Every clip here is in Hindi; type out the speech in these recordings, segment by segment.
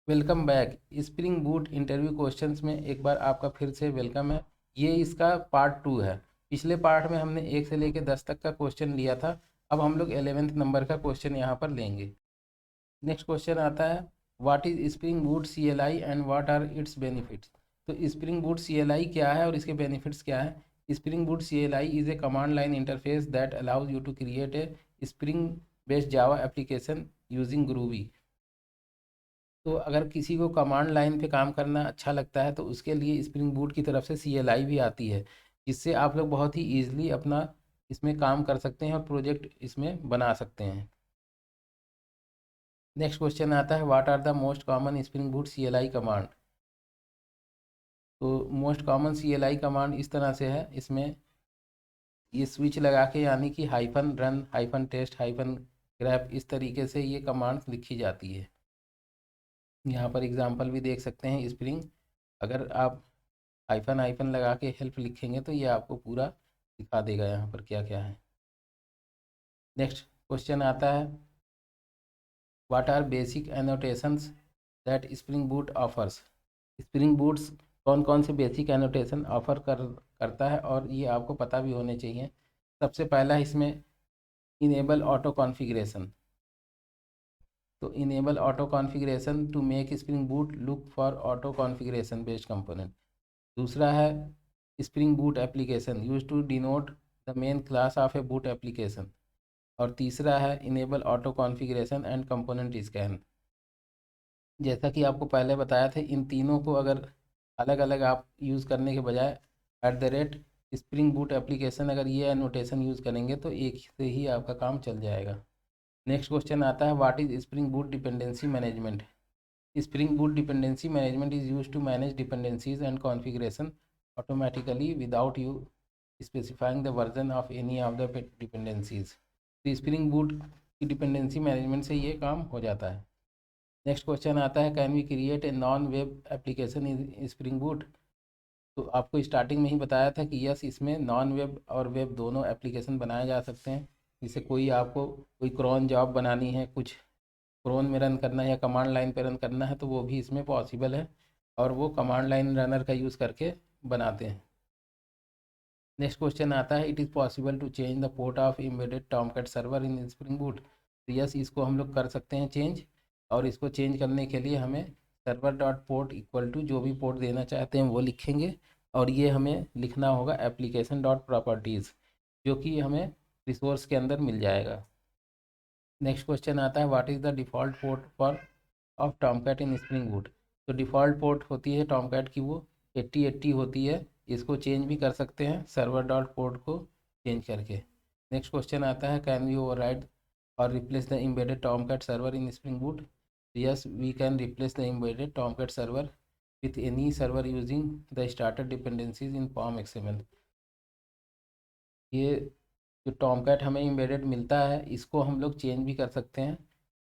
Welcome back. Spring boot interview questions में एक बार आपका फिर से वेलकम है। ये इसका पार्ट 2 है। पिछले पार्ट में हमने 1 से लेकर 10 तक का क्वेश्चन लिया था। अब हम लोग 11th नंबर का क्वेश्चन यहाँ पर लेंगे। नेक्स्ट क्वेश्चन आता है, what is Spring Boot CLI and what are its benefits. तो स्प्रिंग बूट CLI क्या है और इसके बेनिफिट्स क्या है। Spring Boot CLI is a command line interface that allows you to create a Spring based Java application using Groovy. तो अगर किसी को कमांड लाइन पे काम करना अच्छा लगता है तो उसके लिए स्प्रिंग बूट की तरफ से CLI भी आती है, जिससे आप लोग बहुत ही ईजिली अपना इसमें काम कर सकते हैं और प्रोजेक्ट इसमें बना सकते हैं। नेक्स्ट क्वेश्चन आता है, what are the most common Spring Boot CLI command. तो मोस्ट कॉमन CLI कमांड इस तरह से है, इसमें ये स्विच लगा के यानी कि hyphen run hyphen test hyphen grab इस तरीके से ये कमांड्स लिखी जाती है। यहाँ पर एग्जांपल भी देख सकते हैं। स्प्रिंग अगर आप हाइफन हाइफन लगा के हेल्प लिखेंगे तो ये आपको पूरा दिखा देगा यहाँ पर क्या क्या है। नेक्स्ट क्वेश्चन आता है, what are basic annotations that Spring Boot offers. Spring Boot's कौन कौन से बेसिक एनोटेशन ऑफर करता है और ये आपको पता भी होने चाहिए। सबसे पहला इसमें इनेबल ऑटो कॉन्फ़िगरेशन। तो enable auto configuration to make Spring Boot look for auto configuration based component. दूसरा है Spring Boot application use to denote the main class of a boot application. और तीसरा है enable auto configuration and component scan. जैसा कि आपको पहले बताया था, इन तीनों को अगर अलग अलग आप यूज़ करने के बजाय @ स्प्रिंग बूट एप्लीकेशन अगर ये एनोटेशन यूज़ करेंगे तो एक से ही आपका काम चल जाएगा। नेक्स्ट क्वेश्चन आता है, what is Spring Boot dependency management. Spring Boot dependency management is use to manage dependencies and configuration automatically without you specifying the version of any of the dependencies. तो स्प्रिंग बूट की डिपेंडेंसी मैनेजमेंट से ये काम हो जाता है। नेक्स्ट क्वेश्चन आता है, can we create a non web application in spring Boot. तो आपको स्टार्टिंग में ही बताया था कि यस, इसमें नॉन वेब और वेब दोनों एप्लीकेशन बनाए जा सकते हैं। जैसे कोई क्रॉन जॉब बनानी है, कुछ क्रोन में रन करना है या कमांड लाइन पे रन करना है तो वो भी इसमें पॉसिबल है, और वो कमांड लाइन रनर का यूज़ करके बनाते हैं। नेक्स्ट क्वेश्चन आता है, it is possible to change the port of embedded Tomcat server in spring Boot. तो यस, इसको हम लोग कर सकते हैं चेंज, और इसको चेंज करने के लिए हमें server dot port equal to जो भी पोर्ट देना चाहते हैं वो लिखेंगे, और ये हमें लिखना होगा एप्लीकेशन डॉट प्रॉपर्टीज़, जो कि हमें रिसोर्स के अंदर मिल जाएगा। नेक्स्ट क्वेश्चन आता है, what is the default port for of Tomcat in spring Boot. तो डिफ़ॉल्ट पोर्ट होती है टॉमकैट की वो 8080 होती है। इसको चेंज भी कर सकते हैं सर्वर डॉट पोर्ट को चेंज करके। नेक्स्ट क्वेश्चन आता है, कैन वी ओवरराइड और replace the embedded Tomcat server in spring Boot. Yes, we can replace the embedded Tomcat server with any server using the starter dependencies in POM XML। ये जो टॉमकैट हमें एम्बेडेड मिलता है इसको हम लोग चेंज भी कर सकते हैं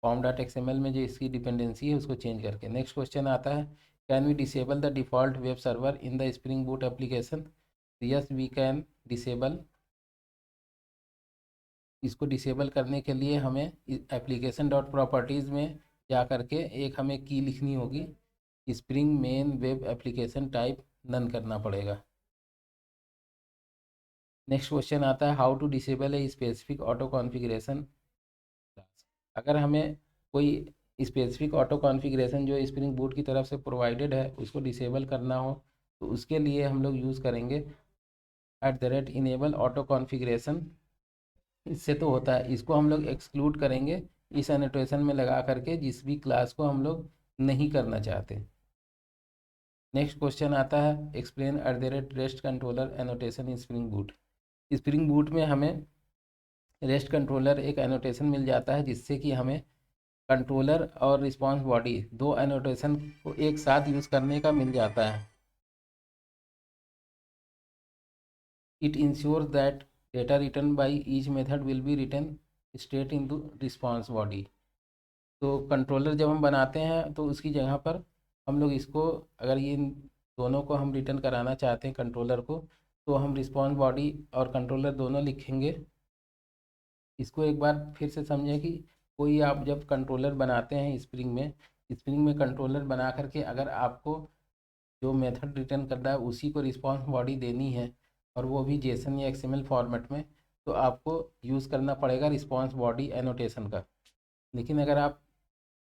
POM.XML में, जो इसकी डिपेंडेंसी है उसको चेंज करके। नेक्स्ट क्वेश्चन आता है, can we disable the default web server in the Spring Boot application. Yes, we can disable. इसको डिसेबल करने के लिए हमें एप्लीकेशन डॉट प्रॉपर्टीज़ में जा करके एक हमें की लिखनी होगी, spring main web application type none करना पड़ेगा। नेक्स्ट क्वेश्चन आता है, how to disable a specific auto configuration. अगर हमें कोई स्पेसिफिक ऑटो कॉन्फ़िगरेशन जो स्प्रिंग बूट की तरफ से प्रोवाइडेड है उसको डिसेबल करना हो तो उसके लिए हम लोग यूज़ करेंगे @इनेबल ऑटो कॉन्फ़िगरेशन। इससे तो होता है, इसको हम लोग एक्सक्लूड करेंगे इस एनोटेशन में लगा करके जिस भी क्लास को हम लोग नहीं करना चाहते। नेक्स्ट क्वेश्चन आता है, एक्सप्लेन @रेस्ट कंट्रोलर एनोटेशन इन स्प्रिंग बूट। स्प्रिंग बूट में हमें रेस्ट कंट्रोलर एक एनोटेशन मिल जाता है जिससे कि हमें कंट्रोलर और रिस्पांस बॉडी दो एनोटेशन को एक साथ यूज़ करने का मिल जाता है। It ensures that data return by each method will be return straight into response body. तो कंट्रोलर जब हम बनाते हैं तो उसकी जगह पर हम लोग इसको, अगर ये दोनों को हम रिटर्न कराना चाहते हैं कंट्रोलर को, तो हम रिस्पांस बॉडी और कंट्रोलर दोनों लिखेंगे। इसको एक बार फिर से समझें कि कोई आप जब कंट्रोलर बनाते हैं स्प्रिंग में, स्प्रिंग में कंट्रोलर बना करके अगर आपको जो मेथड रिटर्न कर रहा है उसी को रिस्पॉन्स बॉडी देनी है, और वो भी जेसन या एक्सएमएल फॉर्मेट में, तो आपको यूज़ करना पड़ेगा रिस्पॉन्स बॉडी एनोटेशन का। लेकिन अगर आप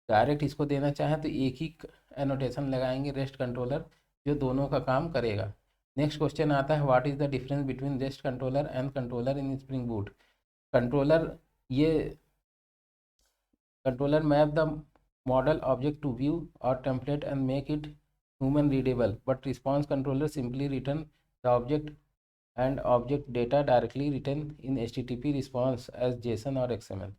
डायरेक्ट इसको देना चाहें तो एक ही एनोटेशन लगाएंगे रेस्ट कंट्रोलर, जो दोनों का काम करेगा। नेक्स्ट क्वेश्चन आता है, what is the difference between rest controller and controller in spring boot. Controller ये controller map the model object to view और template and make it human readable, but response controller simply return the object and object data directly written in HTTP response as JSON और XML।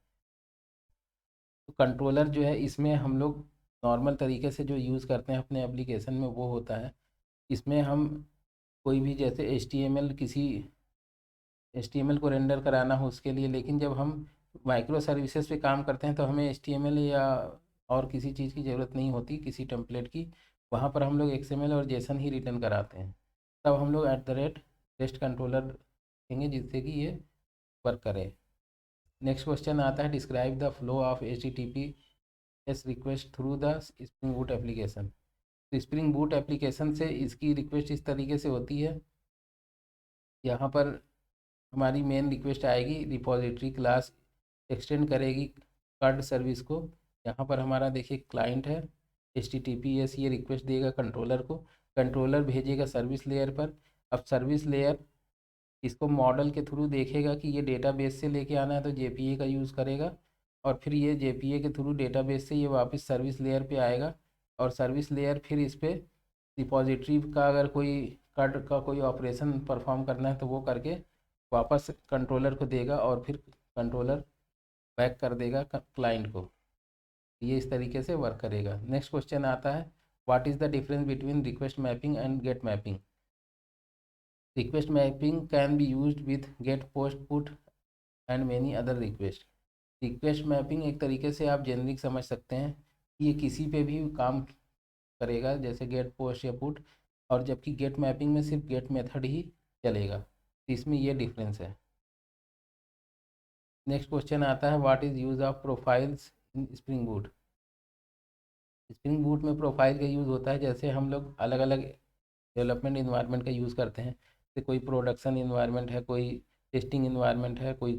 तो कंट्रोलर जो है इसमें हम लोग नॉर्मल तरीके से जो यूज़ करते हैं अपने एप्लीकेशन में वो होता है, इसमें हम कोई भी जैसे HTML को रेंडर कराना हो उसके लिए, लेकिन जब हम माइक्रो सर्विसेज पे काम करते हैं तो हमें HTML या और किसी चीज़ की ज़रूरत नहीं होती, किसी टेम्पलेट की। वहाँ पर हम लोग XML और जेसन ही रिटर्न कराते हैं। तब हम लोग @REST कंट्रोलर देंगे जिससे कि ये वर्क करे। नेक्स्ट क्वेश्चन आता है, describe the flow of HTTPS request through the Spring Boot application. तो स्प्रिंग बूट एप्लीकेशन से इसकी रिक्वेस्ट इस तरीके से होती है, यहाँ पर हमारी मेन रिक्वेस्ट आएगी, रिपॉजिटरी क्लास एक्सटेंड करेगी कार्ड सर्विस को। यहाँ पर हमारा देखिए क्लाइंट है HTTPS, ये रिक्वेस्ट देगा कंट्रोलर को, कंट्रोलर भेजेगा सर्विस लेयर पर। अब सर्विस लेयर इसको मॉडल के थ्रू देखेगा कि ये डेटाबेस से लेके आना है तो JPA का यूज़ करेगा, और फिर ये JPA के थ्रू डेटाबेस से ये वापस सर्विस लेयर पे आएगा, और सर्विस लेयर फिर इस पर रिपॉजिटरी का अगर कोई कार्ड का कोई ऑपरेशन परफॉर्म करना है तो वो करके वापस कंट्रोलर को देगा, और फिर कंट्रोलर बैक कर देगा क्लाइंट को। ये इस तरीके से वर्क करेगा। नेक्स्ट क्वेश्चन आता है, what is the difference between request mapping and get mapping. Request mapping can be used with get, post, put and many other request. Request mapping एक तरीके से आप जेनरिक समझ सकते हैं, ये किसी पे भी काम करेगा जैसे गेट, पोस्ट या पुट, और जबकि गेट मैपिंग में सिर्फ गेट मेथड ही चलेगा। तो इसमें ये डिफरेंस है। नेक्स्ट क्वेश्चन आता है, what is use of profiles in spring boot. Spring boot में प्रोफाइल का यूज़ होता है, जैसे हम लोग अलग अलग डेवलपमेंट इन्वायरमेंट का यूज़ करते हैं, जैसे कोई प्रोडक्शन इन्वायरमेंट है, कोई टेस्टिंग इन्वायरमेंट है, कोई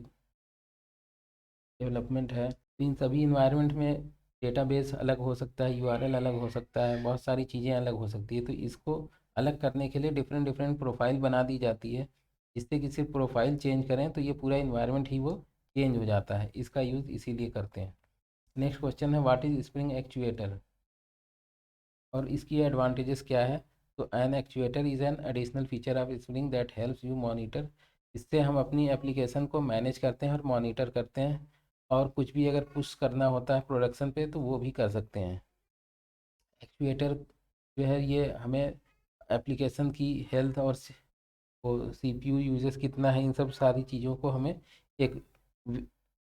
डेवलपमेंट है। तो इन सभी इन्वायरमेंट में डेटाबेस अलग हो सकता है, URL अलग हो सकता है, बहुत सारी चीज़ें अलग हो सकती है। तो इसको अलग करने के लिए डिफरेंट डिफरेंट प्रोफाइल बना दी जाती है, जिससे कि सिर्फ प्रोफाइल चेंज करें तो ये पूरा इन्वायरमेंट ही वो चेंज हो जाता है। इसका यूज़ इसीलिए करते हैं। नेक्स्ट क्वेश्चन है, व्हाट इज़ स्प्रिंग एक्चुएटर और इसकी एडवांटेजेस क्या है। तो an actuator is an additional feature of Spring that helps you monitor. इससे हम अपनी एप्लीकेशन को मैनेज करते हैं और मॉनिटर करते हैं, और कुछ भी अगर पुश करना होता है प्रोडक्शन पे तो वो भी कर सकते हैं। एक्चुएटर जो है ये हमें एप्लीकेशन की हेल्थ और CPU यूजेस कितना है, इन सब सारी चीज़ों को हमें एक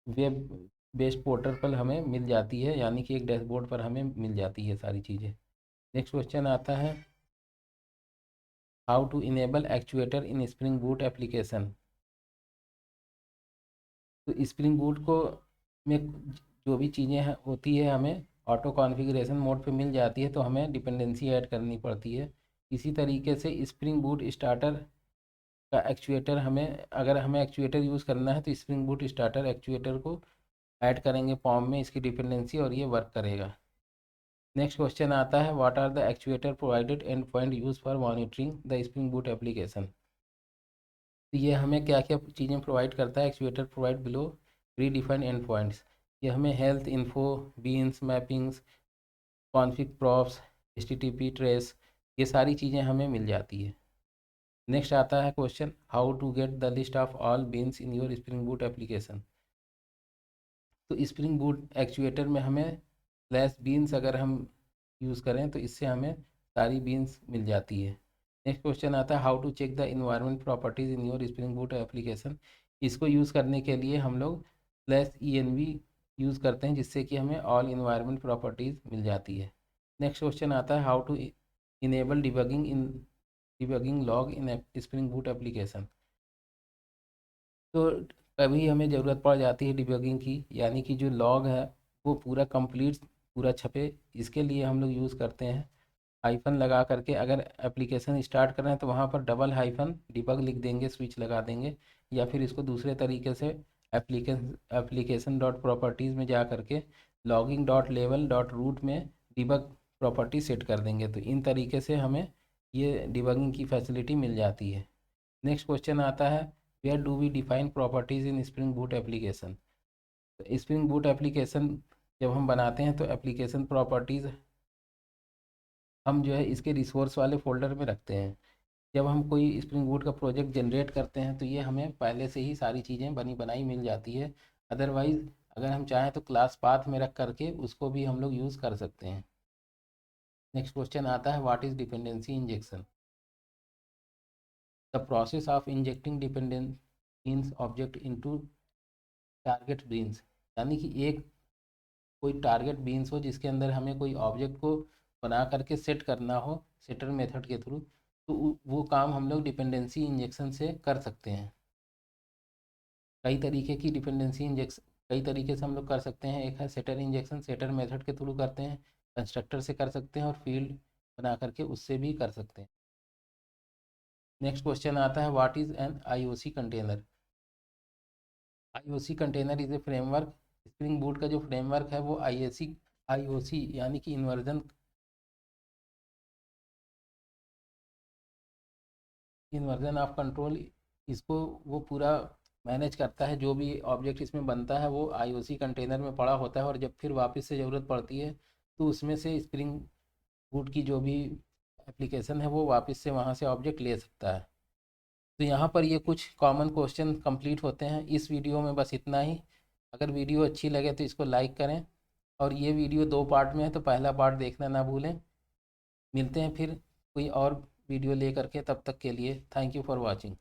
वेब बेस्ड पोर्टल पर हमें मिल जाती है, यानी कि एक डैशबोर्ड पर हमें मिल जाती है सारी चीज़ें। नेक्स्ट क्वेश्चन आता है, how to enable actuator in spring Boot application. तो स्प्रिंग बूट को में जो भी चीज़ें होती है हमें ऑटो कॉन्फ़िगरेशन मोड पे मिल जाती है, तो हमें डिपेंडेंसी ऐड करनी पड़ती है। इसी तरीके से स्प्रिंग बूट स्टार्टर का एक्चुएटर, हमें अगर हमें एक्चुएटर यूज़ करना है तो स्प्रिंग बूट स्टार्टर एक्चुएटर को ऐड करेंगे पॉम में इसकी डिपेंडेंसी, और ये वर्क करेगा। नेक्स्ट क्वेश्चन आता है, what are the actuator provided endpoint use for monitoring the Spring Boot application. तो ये हमें क्या क्या चीज़ें प्रोवाइड करता है। Actuator provide below predefined endpoints. ये हमें health info, beans, mappings, config props, HTTP trace, ये सारी चीज़ें हमें मिल जाती है। नेक्स्ट आता है question, how to get the list of all beans in your Spring Boot application. तो स्प्रिंग बूट एक्चुएटर में हमें /बीन्स अगर हम यूज़ करें तो इससे हमें सारी बीन्स मिल जाती है। नेक्स्ट क्वेश्चन आता है, how to check the environment properties in your Spring Boot application. इसको यूज़ करने के लिए हम लोग /env यूज़ करते हैं, जिससे कि हमें ऑल इन्वायरमेंट प्रॉपर्टीज़ मिल जाती है। नेक्स्ट क्वेश्चन आता है, how to enable debugging log in spring Boot application. तो कभी हमें ज़रूरत पड़ जाती है डिबगिंग की, यानी कि जो लॉग है वो पूरा कंप्लीट पूरा छपे, इसके लिए हम लोग यूज़ करते हैं हाइफन लगा करके। अगर एप्लीकेशन स्टार्ट कर रहे हैं तो वहाँ पर डबल हाइफन डिबग लिख देंगे, स्विच लगा देंगे, या फिर इसको दूसरे तरीके से एप्लीकेशन डॉट प्रॉपर्टीज़ में जा करके logging dot level dot root में डिबग प्रॉपर्टी सेट कर देंगे। तो इन तरीके से हमें ये डिबगिंग की फैसिलिटी मिल जाती है। नेक्स्ट क्वेश्चन आता है, where do we define properties in spring Boot application. तो स्प्रिंग बूट एप्लीकेशन जब हम बनाते हैं तो एप्लीकेशन प्रॉपर्टीज़ हम जो है इसके रिसोर्स वाले फोल्डर में रखते हैं। जब हम कोई स्प्रिंग बूट का प्रोजेक्ट जनरेट करते हैं तो ये हमें पहले से ही सारी चीज़ें बनी बनाई मिल जाती है। अदरवाइज़ अगर हम चाहें तो क्लास पाथ में रख करके उसको भी हम लोग यूज़ कर सकते हैं। नेक्स्ट क्वेश्चन आता है, what is dependency injection. The process of injecting dependence object into target beans. यानी कि एक कोई टारगेट बीन्स हो जिसके अंदर हमें कोई ऑब्जेक्ट को बना करके सेट करना हो सेटर मेथड के थ्रू, तो वो काम हम लोग डिपेंडेंसी इंजेक्शन से कर सकते हैं। कई तरीके की डिपेंडेंसी इंजेक्शन कई तरीके से हम लोग कर सकते हैं। एक है सेटर इंजेक्शन, सेटर मेथड के थ्रू करते हैं, कंस्ट्रक्टर से कर सकते हैं, और फील्ड बना करके उससे भी कर सकते हैं। नेक्स्ट क्वेश्चन आता है, what is an IOC container. IOC container is a framework. Spring boot का जो फ्रेमवर्क है वो आईओसी यानी कि इन्वर्जन ऑफ कंट्रोल, इसको वो पूरा मैनेज करता है। जो भी ऑब्जेक्ट इसमें बनता है वो आईओसी कंटेनर में पड़ा होता है, और जब फिर वापस से ज़रूरत पड़ती है तो उसमें से स्प्रिंग बूट की जो भी एप्लीकेशन है वो वापस से वहाँ से ऑब्जेक्ट ले सकता है। तो यहाँ पर ये कुछ कॉमन क्वेश्चन कंप्लीट होते हैं। इस वीडियो में बस इतना ही। अगर वीडियो अच्छी लगे तो इसको लाइक करें, और ये वीडियो 2 पार्ट में है तो पहला पार्ट देखना ना भूलें। मिलते हैं फिर कोई और वीडियो ले करके, तब तक के लिए थैंक यू फॉर वॉचिंग।